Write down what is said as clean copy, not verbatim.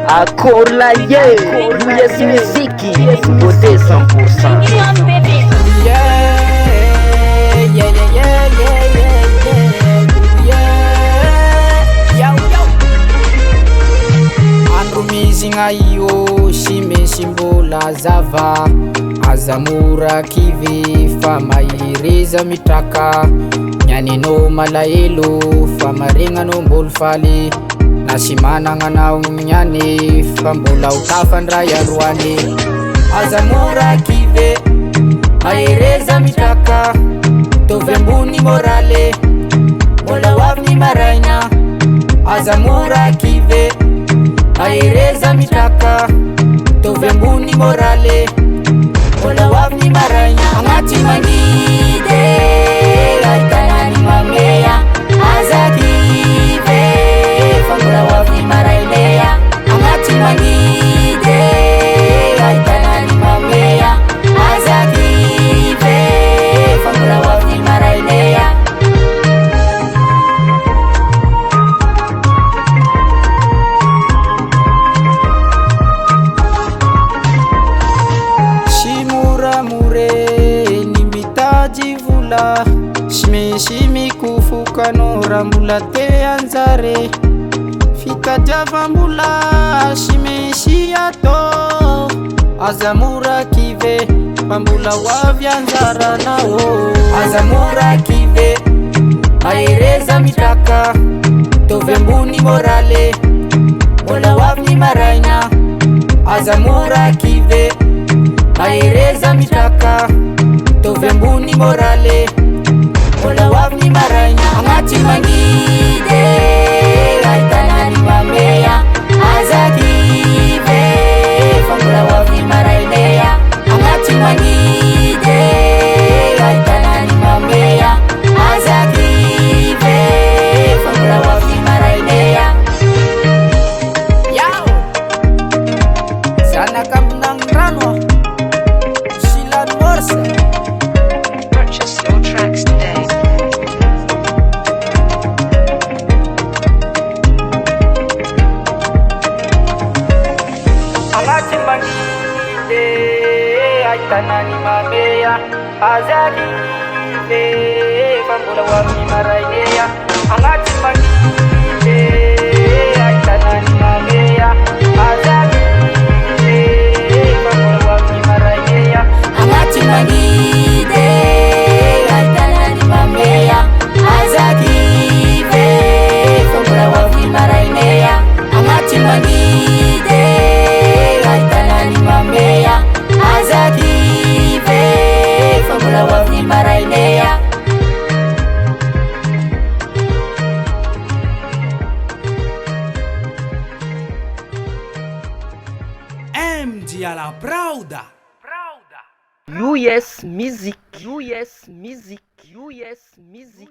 Akola ye, yes muziki, beauté 100%. Andro mizigna io simesy mbola zava azamora kivy fa mahireza mitraka mianinao malaelo fa maregnanao mbolo faly na sy managnanao miany fa mbola ho tafandray androany azamora kivy mahireza mitraka tovy ambony morale mbola ho avy ny maraina azamora kivy mahireza mitraka tovy ambony morale mbola ho avy ny maraina agnaty mangidy ahitana ny mameya azakive fa mbola ho avy ny maraina agnaty mangidy ahitana ny mameya azakive fa mbola ho avy ny maraina sy misy mikofokanao raha mbola te anjare fitadiavam-bola sy misy atao azamora kivy fa mbola ho avy anjaranao azamora kivy mahireza mitraka tovy ambony morale mbola ho avy ny maraina azamora kivy mahireza mitraka tovy ambony morale mbola ho avy ny maraina agnaty mangidy ahitana ny mameya azakive fa mbola ho avy ny maraina agnaty mangidy ahitana ny mameya azakive fa mbola ho avy ny maraina yao zanaka aminagny rano silany morsa. Purchase your tracks today. Agnaty mangidy ahitana ny mameya azakive fa mbola ho avy ny maraina agnaty mangidy ahitana ny mameya azakive fa mbola ho avy ny maraina agnaty mangidy ahitana ny mameya azakive fa mbola ho avy ny maraina agnaty mangidy ahitana ny mameya azakive fa mbola ho avy ny maraina MD alla Prauda. US Music, US Music, US Music.